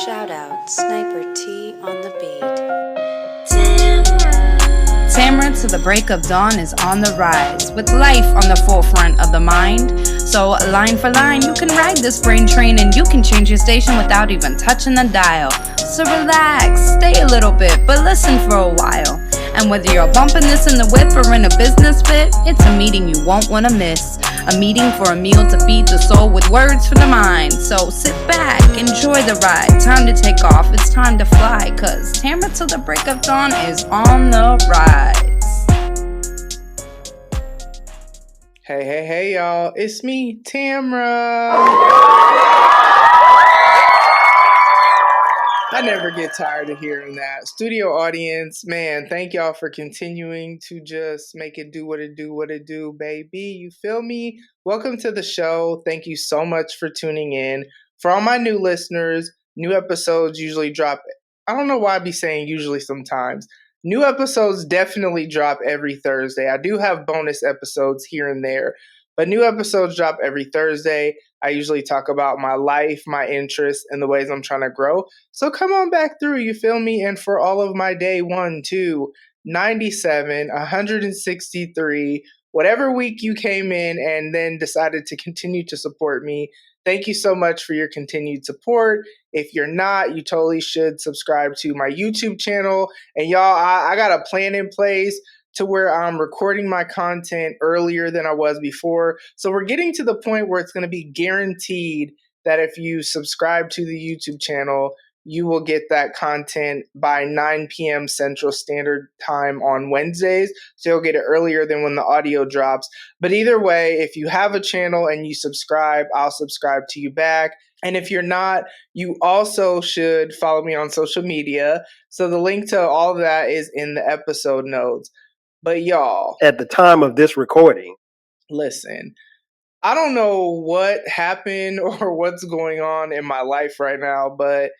Shout out Sniper T on the beat. Tamara to the break of dawn is on the rise, with life on the forefront of the mind. So line for line, you can ride this brain train and you can change your station without even touching the dial. So relax, stay a little bit, but listen for a while. And whether you're bumping this in the whip or in a business fit, it's a meeting you won't want to miss. A meeting for a meal to feed the soul with words for the mind. So sit back, enjoy the ride. Time to take off, it's time to fly. Cause Tamara till the break of dawn is on the rise. Hey, y'all. It's me, Tamara. I never get tired of hearing that. Studio audience, man, thank y'all for continuing to just make it do what it do, baby. You feel me? Welcome to the show. Thank you so much for tuning in. For all my new listeners, new episodes usually drop. I don't know why I be saying usually sometimes. New episodes definitely drop every Thursday. I do have bonus episodes here and there, but new episodes drop every Thursday. I usually talk about my life, my interests, and the ways I'm trying to grow. So come on back through, you feel me? And for all of my day 1, 2, 97, 163, whatever week you came in and then decided to continue to support me, thank you so much for your continued support. If you're not, you totally should subscribe to my YouTube channel. And y'all, I got a plan in place to where I'm recording my content earlier than I was before. So we're getting to the point where it's going to be guaranteed that if you subscribe to the YouTube channel, you will get that content by 9 p.m. Central Standard Time on Wednesdays. So you'll get it earlier than when the audio drops. But either way, if you have a channel and you subscribe, I'll subscribe to you back. And if you're not, you also should follow me on social media. So the link to all of that is in the episode notes. But y'all, at the time of this recording, listen, I don't know what happened or what's going on in my life right now, but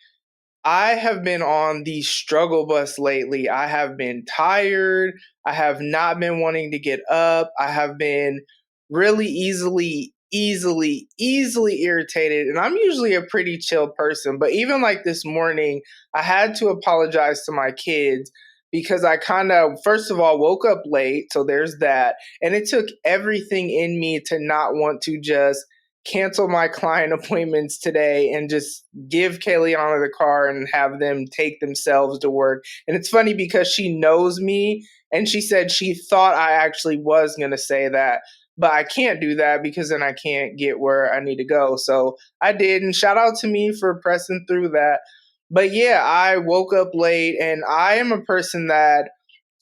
I have been on the struggle bus lately. I have been tired. I have not been wanting to get up. I have been really easily irritated. And I'm usually a pretty chill person, but even like this morning, I had to apologize to my kids because I kind of, first of all, woke up late. So there's that. And it took everything in me to not want to just cancel my client appointments today and just give Kayleana the car and have them take themselves to work. And it's funny because she knows me and she said she thought I actually was going to say that. But I can't do that because then I can't get where I need to go. So I did. And shout out to me for pressing through that. But yeah, I woke up late and I am a person that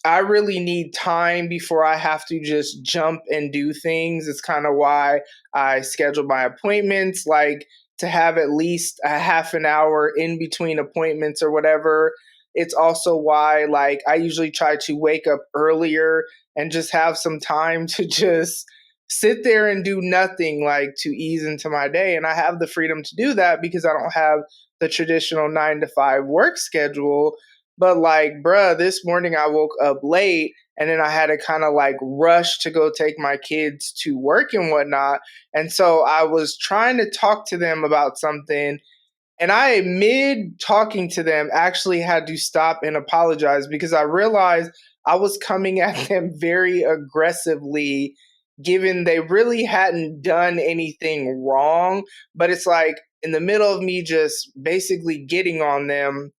I really need time before I have to just jump and do things. It's kind of why I schedule my appointments, like to have at least a half an hour in between appointments or whatever. It's also why like I usually try to wake up earlier and just have some time to just sit there and do nothing, like to ease into my day. And I have the freedom to do that because I don't have the traditional 9 to 5 work schedule. But like, bruh, this morning I woke up late and then I had to kind of like rush to go take my kids to work and whatnot. And so I was trying to talk to them about something. And I, mid talking to them, actually had to stop and apologize because I realized I was coming at them very aggressively, given they really hadn't done anything wrong. But it's like in the middle of me just basically getting on them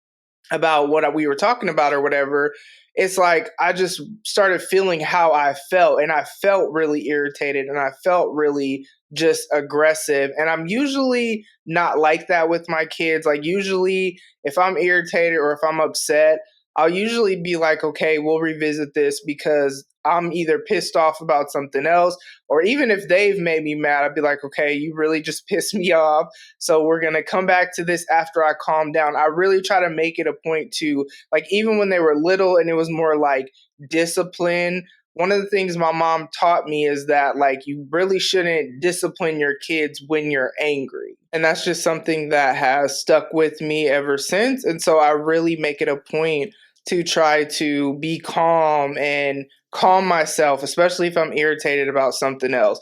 about what we were talking about or whatever, it's like I just started feeling how I felt, and I felt really irritated and I felt really just aggressive. And I'm usually not like that with my kids. Like usually if I'm irritated or if I'm upset, I'll usually be like, okay, we'll revisit this because I'm either pissed off about something else, or even if they've made me mad, I'd be like, okay, you really just pissed me off. So we're going to come back to this after I calm down. I really try to make it a point to, like, even when they were little and it was more like discipline, one of the things my mom taught me is that, like, you really shouldn't discipline your kids when you're angry. And that's just something that has stuck with me ever since. And so I really make it a point to try to be calm and calm myself, especially if I'm irritated about something else.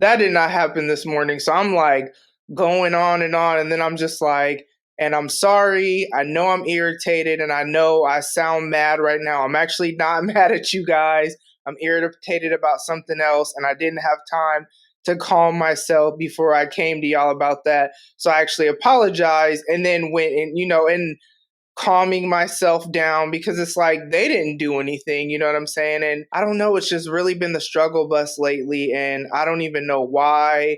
That did not happen this morning. So I'm like going on, and then I'm just like, And I'm sorry. I know I'm irritated and I know I sound mad right now. I'm actually not mad at you guys. I'm irritated about something else and I didn't have time to calm myself before I came to y'all about that. So I actually apologized and then went and, and calming myself down because it's like they didn't do anything, you know what I'm saying? And I don't know, it's just really been the struggle bus lately and I don't even know why.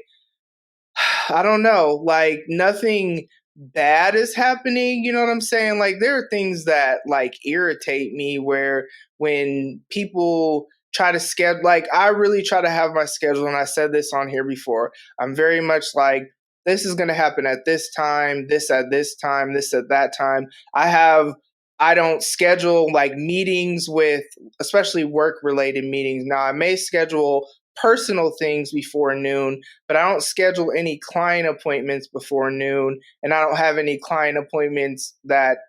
I don't know, like nothing bad is happening, you know what I'm saying? Like there are things that like irritate me where when people try to schedule, like I really try to have my schedule and I said this on here before. I'm very much like this is going to happen at this time, this at this time, this at that time. I don't schedule like meetings with especially work related meetings. Now I may schedule personal things before noon, but I don't schedule any client appointments before noon, and I don't have any client appointments that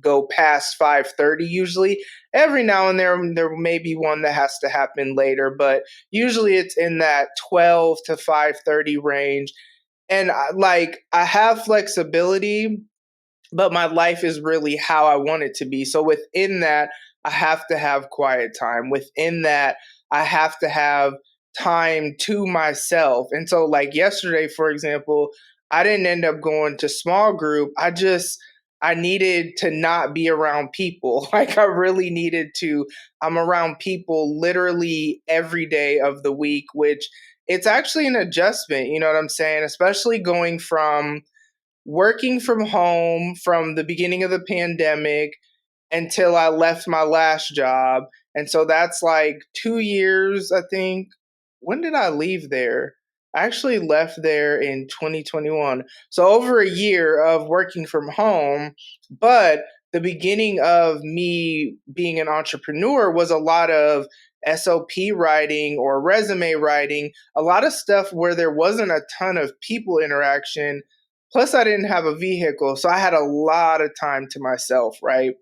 go past 5:30 usually. Every now and then there may be one that has to happen later, but usually it's in that 12 to 5:30 range. And I have flexibility, but my life is really how I want it to be. So within that, I have to have quiet time. Within that, I have to have time to myself. And so like yesterday, for example, I didn't end up going to small group. I needed to not be around people. Like I really needed to. I'm around people literally every day of the week, which it's actually an adjustment, you know what I'm saying? Especially going from working from home from the beginning of the pandemic until I left my last job. And so that's like 2 years, I think. When did I leave there? I actually left there in 2021. So over a year of working from home, but the beginning of me being an entrepreneur was a lot of SOP writing or resume writing, a lot of stuff where there wasn't a ton of people interaction. Plus, I didn't have a vehicle, so I had a lot of time to myself, right?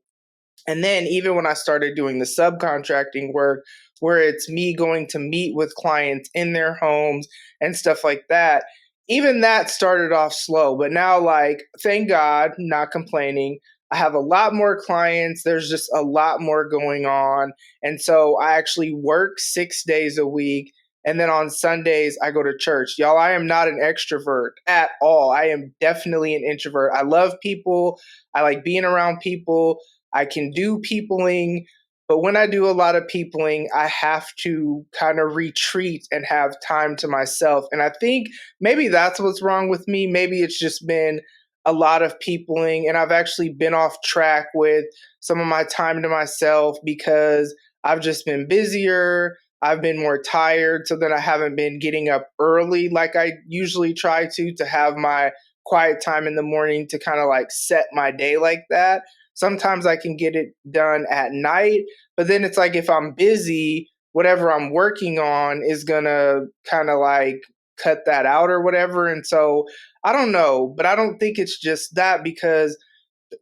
And then even when I started doing the subcontracting work, where it's me going to meet with clients in their homes and stuff like that, even that started off slow. But now, like, thank God, not complaining. I have a lot more clients. There's just a lot more going on. And so I actually work 6 days a week. And then on Sundays, I go to church. Y'all, I am not an extrovert at all. I am definitely an introvert. I love people. I like being around people. I can do peopling, but when I do a lot of peopling, I have to kind of retreat and have time to myself. And I think maybe that's what's wrong with me. Maybe it's just been a lot of peopling, and I've actually been off track with some of my time to myself because I've just been busier. I've been more tired, so then I haven't been getting up early like I usually try to have my quiet time in the morning to kind of like set my day like that. Sometimes I can get it done at night, but then it's like if I'm busy, whatever I'm working on is gonna kind of like cut that out or whatever. And so I don't know, but I don't think it's just that because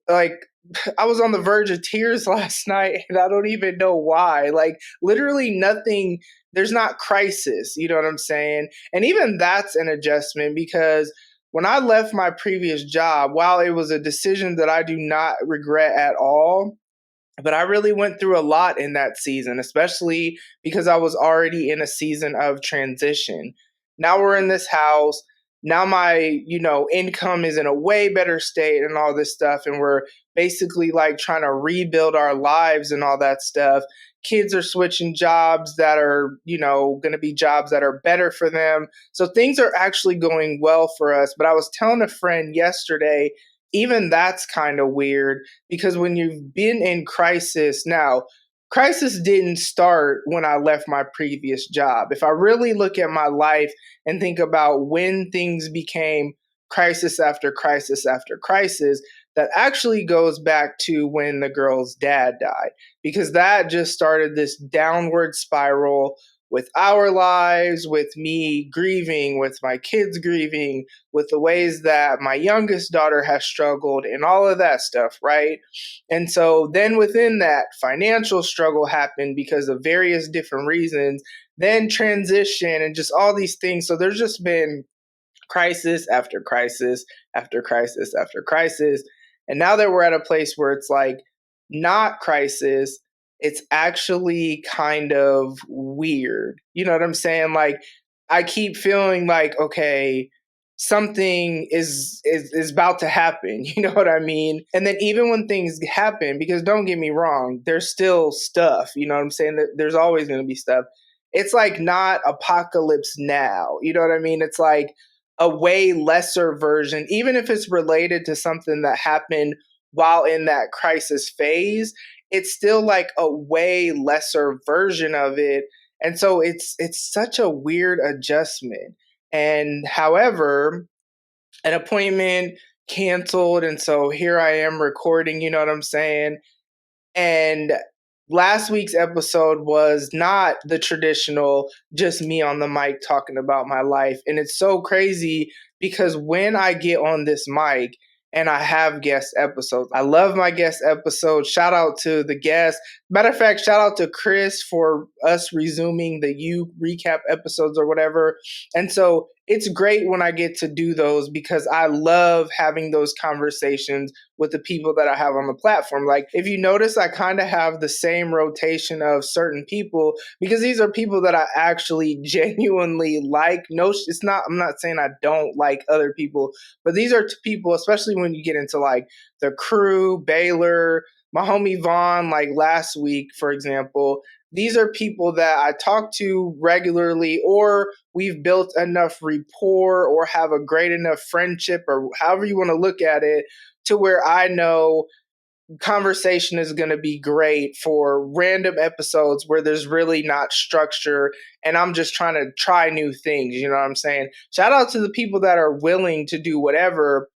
like I was on the verge of tears last night and I don't even know why. Like literally nothing, there's not crisis, you know what I'm saying? And even that's an adjustment because when I left my previous job, while it was a decision that I do not regret at all, but I really went through a lot in that season, especially because I was already in a season of transition. Now we're in this house. Now my, income is in a way better state and all this stuff. And we're basically like trying to rebuild our lives and all that stuff. Kids are switching jobs that are, going to be jobs that are better for them. So things are actually going well for us. But I was telling a friend yesterday, even that's kind of weird because when you've been in crisis, now, crisis didn't start when I left my previous job. If I really look at my life and think about when things became crisis after crisis after crisis, that actually goes back to when the girl's dad died, because that just started this downward spiral with our lives, with me grieving, with my kids grieving, with the ways that my youngest daughter has struggled and all of that stuff, right? And so then within that, financial struggle happened because of various different reasons, then transition and just all these things. So there's just been crisis after crisis after crisis after crisis. And now that we're at a place where it's like not crisis, it's actually kind of weird. You know what I'm saying? Like I keep feeling like, okay, something is about to happen. You know what I mean? And then even when things happen, because don't get me wrong, there's still stuff. You know what I'm saying? There's always going to be stuff. It's like not apocalypse now. You know what I mean? It's like a way lesser version, even if it's related to something that happened while in that crisis phase. It's still like a way lesser version of it. And so it's such a weird adjustment. And however, an appointment canceled. And so here I am recording, you know what I'm saying? And last week's episode was not the traditional, just me on the mic talking about my life. And it's so crazy because when I get on this mic, and I have guest episodes. I love my guest episodes. Shout out to the guests. Matter of fact, shout out to Chris for us resuming the You recap episodes or whatever. And so it's great when I get to do those because I love having those conversations with the people that I have on the platform. Like if you notice, I kind of have the same rotation of certain people because these are people that I actually genuinely like. No, it's not, I'm not saying I don't like other people, but these are people, especially when you get into like the crew, Baylor, my homie Vaughn, like last week, for example. These are people that I talk to regularly, or we've built enough rapport or have a great enough friendship, or however you want to look at it, to where I know conversation is going to be great for random episodes where there's really not structure and I'm just trying to try new things. You know what I'm saying? Shout out to the people that are willing to do whatever.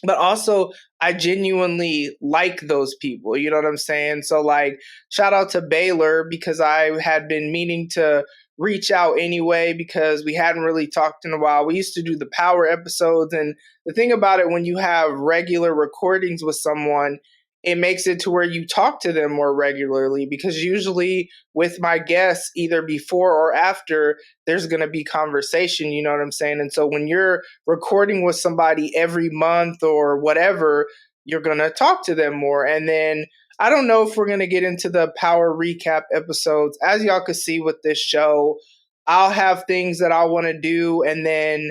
But also, I genuinely like those people. You know what I'm saying? So, like, shout out to Baylor because I had been meaning to reach out anyway because we hadn't really talked in a while. We used to do the power episodes. And the thing about it, when you have regular recordings with someone, it makes it to where you talk to them more regularly because usually with my guests, either before or after, there's going to be conversation, you know what I'm saying? And so when you're recording with somebody every month or whatever, you're going to talk to them more. And then I don't know if we're going to get into the power recap episodes. As y'all can see with this show, I'll have things that I want to do, and then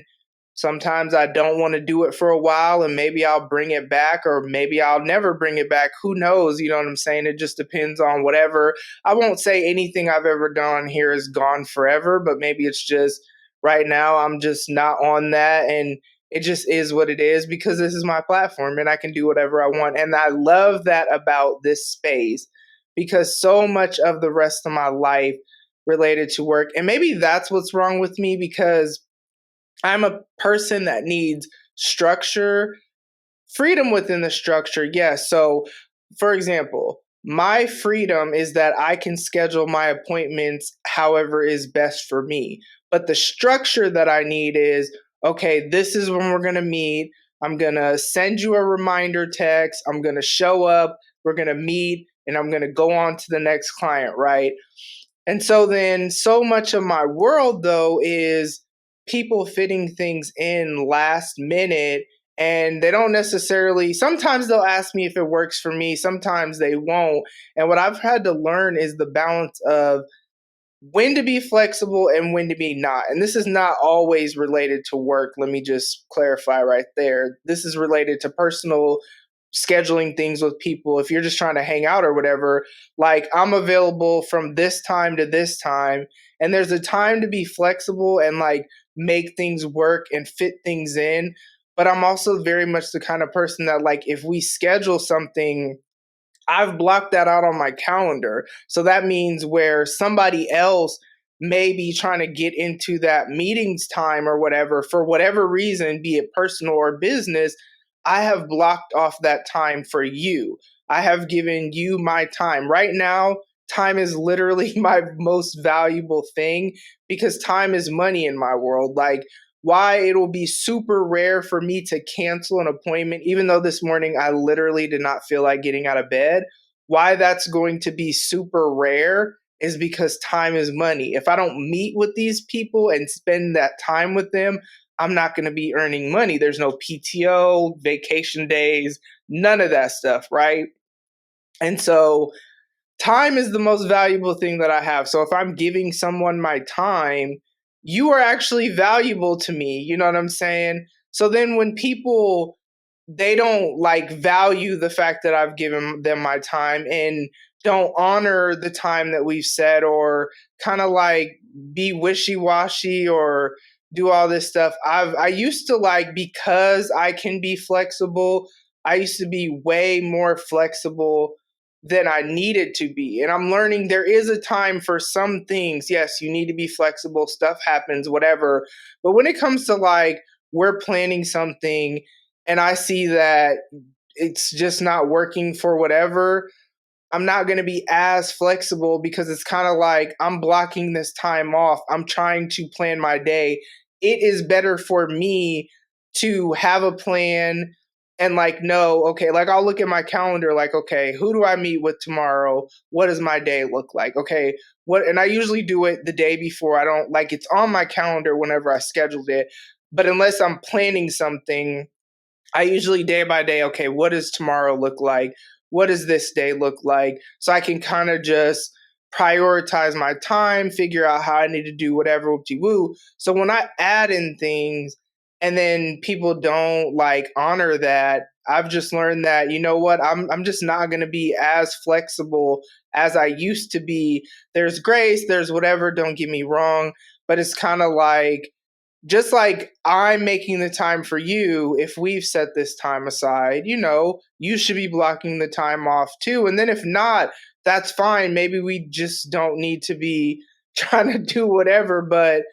sometimes I don't want to do it for a while, and maybe I'll bring it back, or maybe I'll never bring it back. Who knows? You know what I'm saying? It just depends on whatever. I won't say anything I've ever done here is gone forever, but maybe it's just right now I'm just not on that, and it just is what it is because this is my platform and I can do whatever I want. And I love that about this space because so much of the rest of my life related to work, and maybe that's what's wrong with me because I'm a person that needs structure, freedom within the structure. Yes. So, for example, my freedom is that I can schedule my appointments however is best for me. But the structure that I need is, okay, this is when we're going to meet. I'm going to send you a reminder text. I'm going to show up. We're going to meet and I'm going to go on to the next client, right? And so then so much of my world, though, is people fitting things in last minute, and they don't necessarily, sometimes they'll ask me if it works for me, sometimes they won't. And what I've had to learn is the balance of when to be flexible and when to be not. And this is not always related to work. Let me just clarify right there. This is related to personal scheduling things with people. If you're just trying to hang out or whatever, like I'm available from this time to this time. And there's a time to be flexible and like make things work and fit things in. But I'm also very much the kind of person that like if we schedule something, I've blocked that out on my calendar. So that means where somebody else may be trying to get into that meetings time or whatever, for whatever reason, be it personal or business, I have blocked off that time for you. I have given you my time. Right now, time is literally my most valuable thing because time is money in my world. Like, why it'll be super rare for me to cancel an appointment, even though this morning I literally did not feel like getting out of bed. Why that's going to be super rare is because time is money. If I don't meet with these people and spend that time with them, I'm not going to be earning money. There's no PTO, vacation days, none of that stuff, right? And so time is the most valuable thing that I have. So if I'm giving someone my time, you are actually valuable to me. You know what I'm saying? So then when people they don't like value the fact that I've given them my time and don't honor the time that we've set, or kind of like be wishy-washy or do all this stuff. I used to, like, because I can be flexible, I used to be way more flexible than I needed to be. And I'm learning there is a time for some things. Yes, you need to be flexible, stuff happens, whatever. But when it comes to, like, we're planning something and I see that it's just not working for whatever, I'm not going to be as flexible, because it's kind of like I'm blocking this time off. I'm trying to plan my day. It is better for me to have a plan and, like, know, okay, like, I'll look at my calendar, like, okay, who do I meet with tomorrow? What does my day look like? Okay, and I usually do it the day before. I don't, like, it's on my calendar whenever I scheduled it. But unless I'm planning something, I usually day by day, okay, what does tomorrow look like? What does this day look like? So I can kind of just prioritize my time, figure out how I need to do whatever, whoopty woo. So when I add in things and then people don't, like, honor that, I've just learned that, you know what, I'm just not going to be as flexible as I used to be. There's grace, there's whatever, don't get me wrong, but it's kind of like, just like I'm making the time for you, if we've set this time aside, you should be blocking the time off too. And then if not, that's fine. Maybe we just don't need to be trying to do whatever. But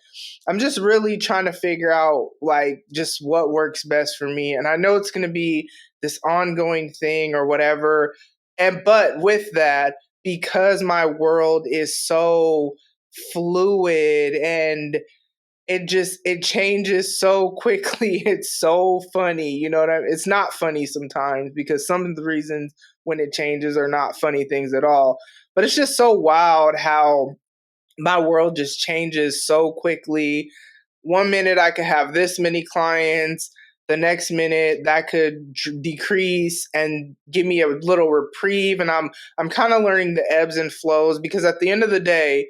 I'm just really trying to figure out, like, just what works best for me. And I know it's going to be this ongoing thing or whatever. But with that, because my world is so fluid and it changes so quickly. It's so funny. You know what I mean? It's not funny sometimes, because some of the reasons when it changes are not funny things at all. But it's just so wild how my world just changes so quickly. One minute I could have this many clients. The next minute that could decrease and give me a little reprieve. And I'm kind of learning the ebbs and flows, because at the end of the day,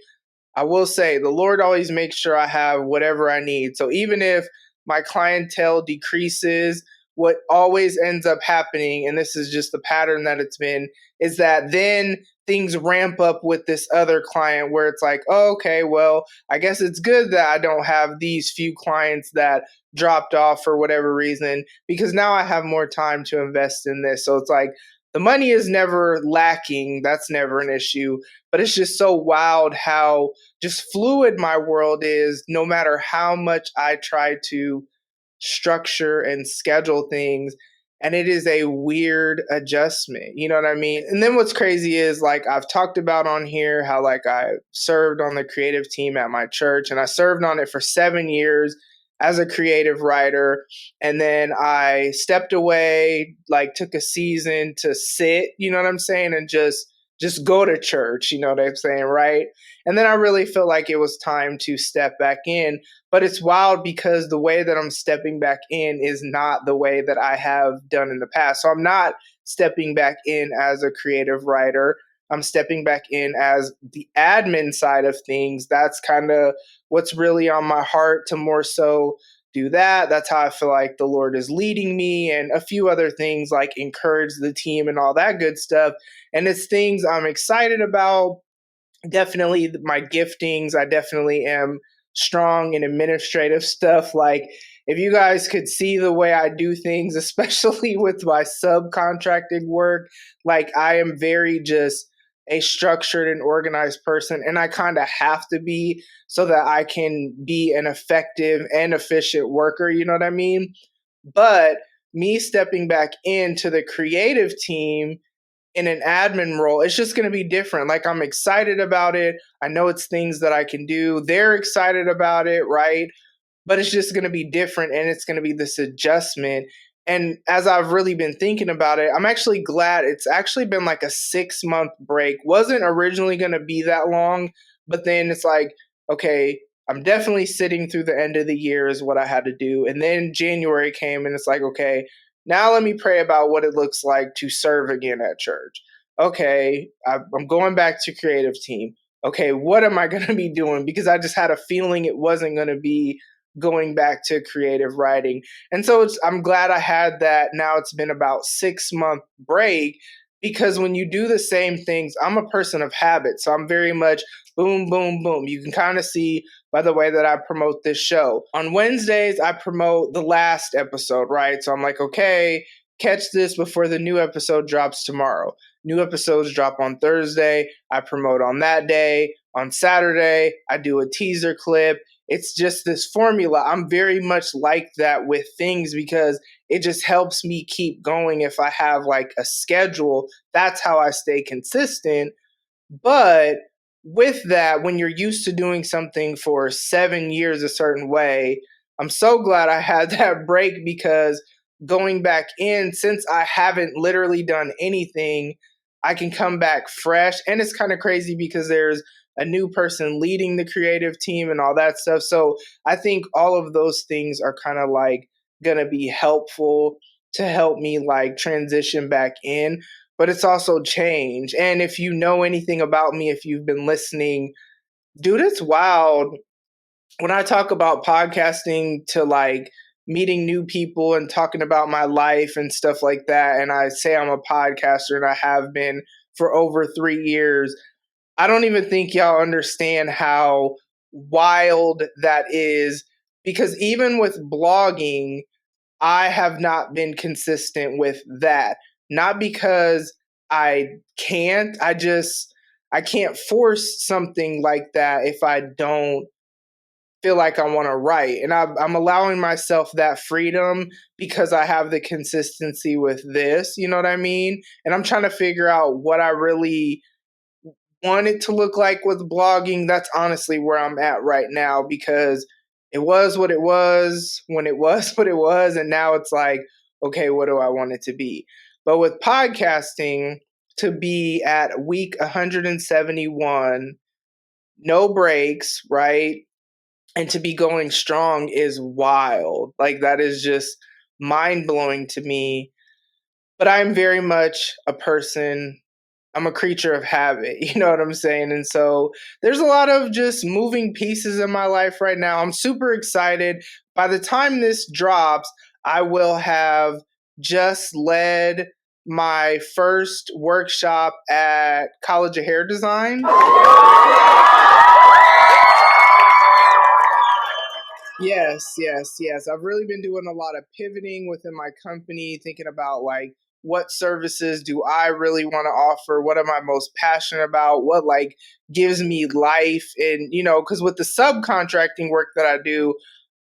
I will say the Lord always makes sure I have whatever I need. So even if my clientele decreases, what always ends up happening, and this is just the pattern that it's been, is that then things ramp up with this other client where it's like, oh, okay, well, I guess it's good that I don't have these few clients that dropped off for whatever reason, because now I have more time to invest in this. So it's like the money is never lacking. That's never an issue. But it's just so wild how just fluid my world is, no matter how much I try to structure and schedule things. And it is a weird adjustment. You know what I mean? And then what's crazy is, like, I've talked about on here how, like, I served on the creative team at my church, and I served on it for 7 years as a creative writer. And then I stepped away, like, took a season to sit, you know what I'm saying? And just go to church, you know what I'm saying, right? And then I really feel like it was time to step back in. But it's wild because the way that I'm stepping back in is not the way that I have done in the past. So I'm not stepping back in as a creative writer. I'm stepping back in as the admin side of things. That's kind of what's really on my heart, to more so do that. That's how I feel like the Lord is leading me, and a few other things like encourage the team and all that good stuff. And it's things I'm excited about. Definitely my giftings. I definitely am strong in administrative stuff. Like, if you guys could see the way I do things, especially with my subcontracting work, like, I am very just a structured and organized person, and I kind of have to be, so that I can be an effective and efficient worker, you know what I mean? But me stepping back into the creative team in an admin role, it's just going to be different. Like, I'm excited about it. I know it's things that I can do. They're excited about it, right? But it's just going to be different, and it's going to be this adjustment. And as I've really been thinking about it, I'm actually glad it's actually been like a 6-month break. Wasn't originally going to be that long, but then it's like, okay, I'm definitely sitting through the end of the year is what I had to do. And then January came and it's like, okay, now let me pray about what it looks like to serve again at church. Okay, I'm going back to creative team. Okay, what am I going to be doing? Because I just had a feeling it wasn't going to be going back to creative writing. And so I'm glad I had that. Now it's been about 6-month break, because when you do the same things, I'm a person of habit. So I'm very much boom, boom, boom. You can kind of see by the way that I promote this show. On Wednesdays, I promote the last episode, right? So I'm like, okay, catch this before the new episode drops tomorrow. New episodes drop on Thursday. I promote on that day. On Saturday, I do a teaser clip. It's just this formula. I'm very much like that with things because it just helps me keep going. If I have like a schedule, that's how I stay consistent. But with that, when you're used to doing something for 7 years a certain way, I'm so glad I had that break, because going back in, since I haven't literally done anything, I can come back fresh. And it's kind of crazy because there's a new person leading the creative team and all that stuff. So I think all of those things are kind of like going to be helpful to help me like transition back in. But it's also change. And if you know anything about me, if you've been listening, dude, it's wild. When I talk about podcasting to like meeting new people and talking about my life and stuff like that, and I say I'm a podcaster and I have been for over 3 years, I don't even think y'all understand how wild that is, because even with blogging, I have not been consistent with that. Not because I can't, I can't force something like that if I don't feel like I want to write. And I'm allowing myself that freedom because I have the consistency with this, you know what I mean? And I'm trying to figure out what I really want it to look like with blogging. That's honestly where I'm at right now, because it was what it was when it was what it was. And now it's like, okay, what do I want it to be? But with podcasting, to be at week 171, no breaks, right? And to be going strong is wild. Like, that is just mind blowing to me. But I'm very much a person, I'm a creature of habit, you know what I'm saying? And so there's a lot of just moving pieces in my life right now. I'm super excited. By the time this drops, I will have just led my first workshop at College of Hair Design. Yes. I've really been doing a lot of pivoting within my company, thinking about like, what services do I really want to offer? What am I most passionate about? What like gives me life? And, you know, because with the subcontracting work that I do,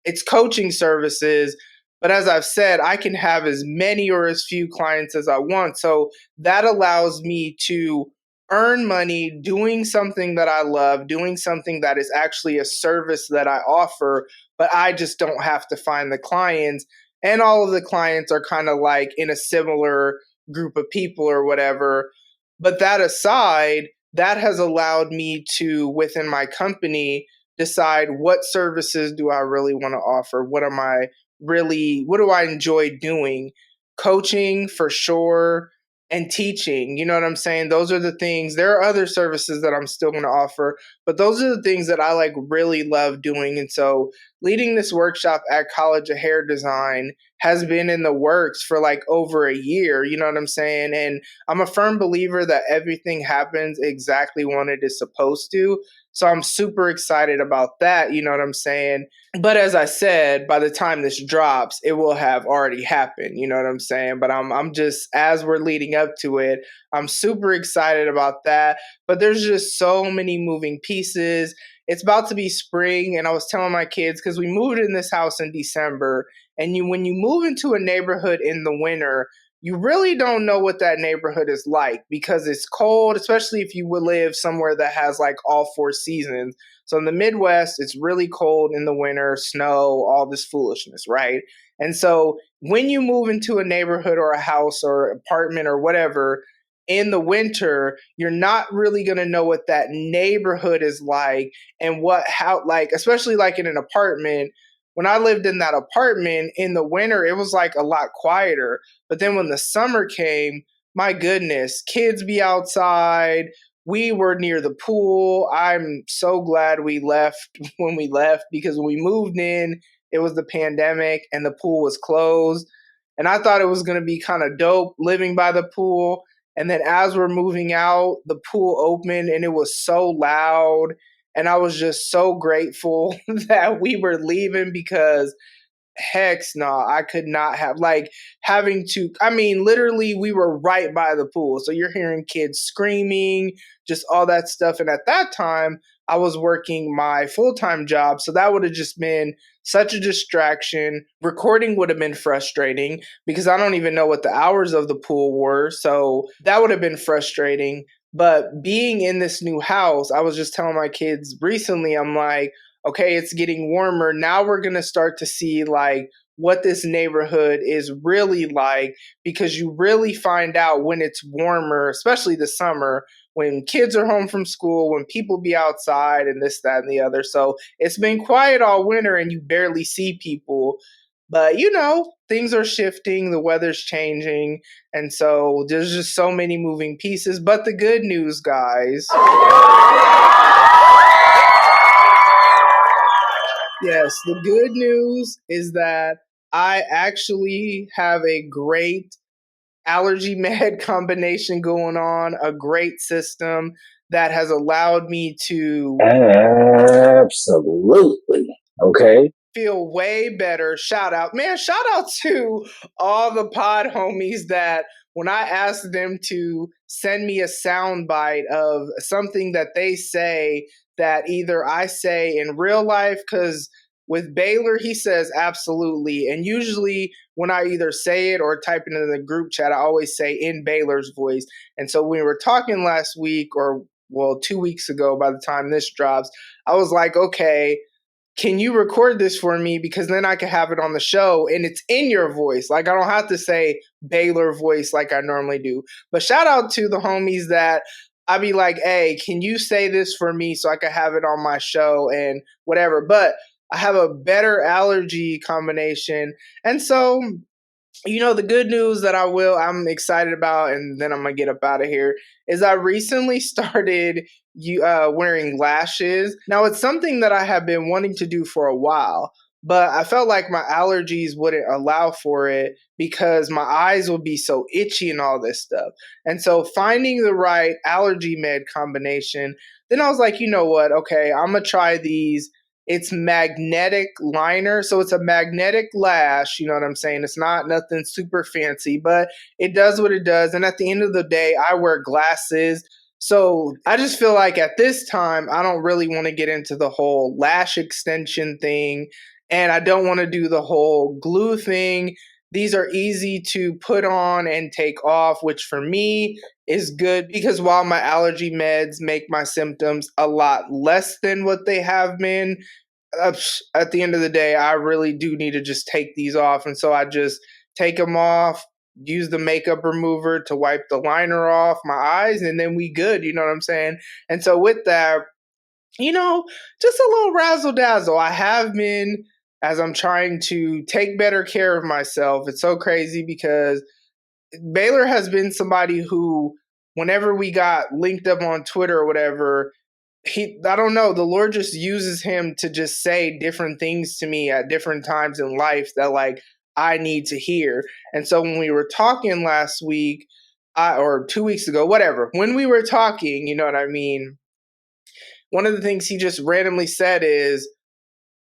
it's coaching services. But as I've said, I can have as many or as few clients as I want. So that allows me to earn money doing something that I love, doing something that is actually a service that I offer, but I just don't have to find the clients. And all of the clients are kind of like in a similar group of people or whatever. But that aside, that has allowed me to, within my company, decide what services do I really want to offer? What do I enjoy doing? Coaching for sure, and teaching, you know what I'm saying? Those are the things. There are other services that I'm still going to offer, but those are the things that I like really love doing. And so leading this workshop at College of Hair Design has been in the works for like over a year, you know what I'm saying? And I'm a firm believer that everything happens exactly when it is supposed to. So I'm super excited about that, you know what I'm saying? But as I said, by the time this drops, it will have already happened, you know what I'm saying? But I'm just, as we're leading up to it, I'm super excited about that. But there's just so many moving pieces. It's about to be spring, and I was telling my kids, because we moved in this house in December, and when you move into a neighborhood in the winter, you really don't know what that neighborhood is like, because it's cold, especially if you would live somewhere that has like all 4 seasons. So in the Midwest, it's really cold in the winter, snow, all this foolishness, right? And so when you move into a neighborhood or a house or apartment or whatever, in the winter, you're not really going to know what that neighborhood is like and how, like, especially like in an apartment. When I lived in that apartment in the winter, it was like a lot quieter. But then when the summer came, my goodness, kids be outside. We were near the pool. I'm so glad we left when we left, because when we moved in, it was the pandemic and the pool was closed. And I thought it was going to be kind of dope living by the pool. And then as we're moving out, the pool opened and it was so loud. And I was just so grateful that we were leaving, because heck no, I could not have, like, having to, I mean, literally we were right by the pool. So you're hearing kids screaming, just all that stuff. And at that time, I was working my full-time job. So that would have just been such a distraction. Recording would have been frustrating because I don't even know what the hours of the pool were. So that would have been frustrating. But being in this new house, I was just telling my kids recently, I'm like, okay, it's getting warmer. Now we're going to start to see like what this neighborhood is really like, because you really find out when it's warmer, especially the summer, when kids are home from school, when people be outside and this, that, and the other. So it's been quiet all winter and you barely see people. But, you know, things are shifting, the weather's changing. And so there's just so many moving pieces. But the good news, guys. Yes, the good news is that I actually have a great allergy med combination going on, a great system that has allowed me to absolutely okay feel way better. Shout out to all the pod homies that when I asked them to send me a sound bite of something that they say that either I say in real life, because with Baylor, he says absolutely. And usually when I either say it or type it in the group chat, I always say in Baylor's voice. And so when we were talking last week, or well, 2 weeks ago, by the time this drops, I was like, okay, can you record this for me? Because then I can have it on the show and it's in your voice. Like, I don't have to say Baylor voice like I normally do. But shout out to the homies that I be like, hey, can you say this for me so I can have it on my show and whatever. But I have a better allergy combination. And so, you know, the good news that I'm excited about, and then I'm going to get up out of here, is I recently started wearing lashes. Now, it's something that I have been wanting to do for a while, but I felt like my allergies wouldn't allow for it because my eyes would be so itchy and all this stuff. And so finding the right allergy med combination, then I was like, you know what? Okay, I'm going to try these. It's magnetic liner. So it's a magnetic lash. You know what I'm saying? It's not nothing super fancy, but it does what it does. And at the end of the day, I wear glasses. So I just feel like at this time, I don't really want to get into the whole lash extension thing. And I don't want to do the whole glue thing. These are easy to put on and take off, which for me is good, because while my allergy meds make my symptoms a lot less than what they have been, at the end of the day, I really do need to just take these off. And so I just take them off, use the makeup remover to wipe the liner off my eyes, and then we good. You know what I'm saying? And so with that, you know, just a little razzle dazzle. I have been, as I'm trying to take better care of myself. It's so crazy because Baylor has been somebody who, whenever we got linked up on Twitter or whatever, I don't know, the Lord just uses him to just say different things to me at different times in life that like I need to hear. And so when we were talking last week, or 2 weeks ago, whatever, when we were talking, you know what I mean? One of the things he just randomly said is,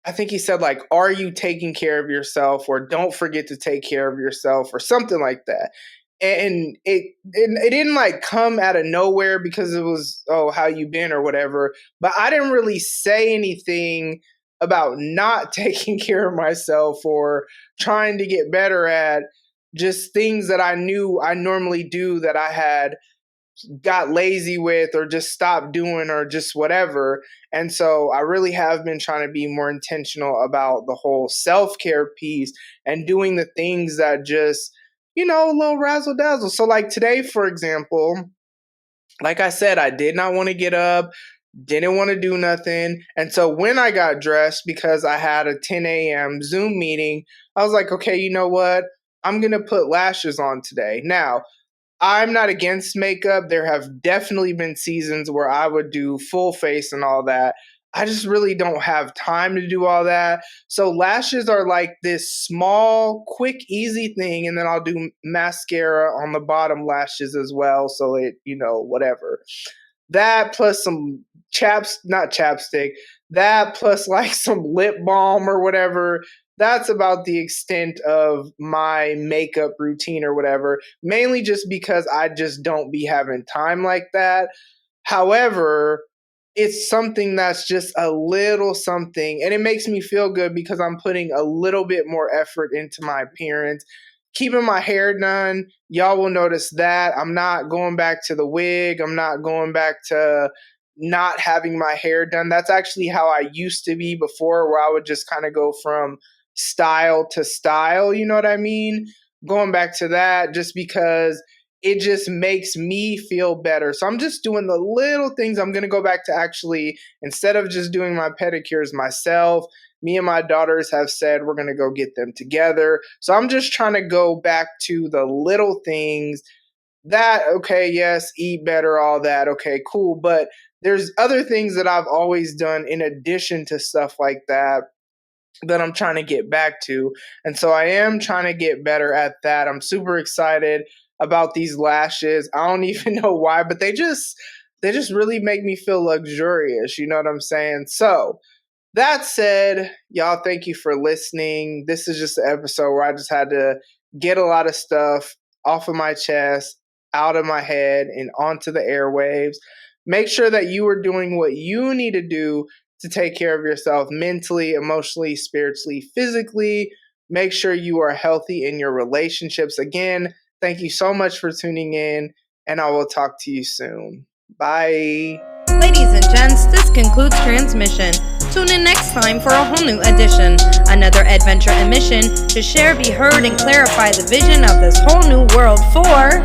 I think he said like, are you taking care of yourself, or don't forget to take care of yourself, or something like that. And it didn't like come out of nowhere because it was, oh, how you been or whatever. But I didn't really say anything about not taking care of myself or trying to get better at, just things that I knew I normally do that I had got lazy with or just stopped doing or just whatever. And so I really have been trying to be more intentional about the whole self-care piece and doing the things that just, you know, a little razzle dazzle. So like today, for example, Like I said, I did not want to get up, didn't want to do nothing. And so when I got dressed, because I had a 10 a.m. Zoom meeting, I was like, okay, you know what? I'm going to put lashes on today. Now, I'm not against makeup. There have definitely been seasons where I would do full face and all that. I just really don't have time to do all that. So lashes are like this small, quick, easy thing. And then I'll do mascara on the bottom lashes as well. So it, whatever. That plus some not chapstick, that plus like some lip balm or whatever. That's about the extent of my makeup routine or whatever, mainly just because I just don't be having time like that. However, it's something that's just a little something, and it makes me feel good because I'm putting a little bit more effort into my appearance. Keeping my hair done, y'all will notice that. I'm not going back to the wig. I'm not going back to not having my hair done. That's actually how I used to be before, where I would just kind of go from style to style, you know what I mean? Going back to that just because it just makes me feel better. So I'm just doing the little things. I'm going to go back to actually, instead of just doing my pedicures myself, me and my daughters have said we're going to go get them together. So I'm just trying to go back to the little things that, okay, yes, eat better, all that. Okay, cool. But there's other things that I've always done in addition to stuff like that I'm trying to get back to. And so I am trying to get better at that. I'm super excited about these lashes. I don't even know why, but they just really make me feel luxurious. You know what I'm saying? So that said, y'all, thank you for listening. This is just an episode where I just had to get a lot of stuff off of my chest, out of my head, and onto the airwaves. Make sure that you are doing what you need to do to take care of yourself mentally, emotionally, spiritually, physically. Make sure you are healthy in your relationships. Again, thank you so much for tuning in, and I will talk to you soon. Bye. Ladies and gents, this concludes transmission. Tune in next time for a whole new edition. Another adventure and mission to share, be heard, and clarify the vision of this whole new world for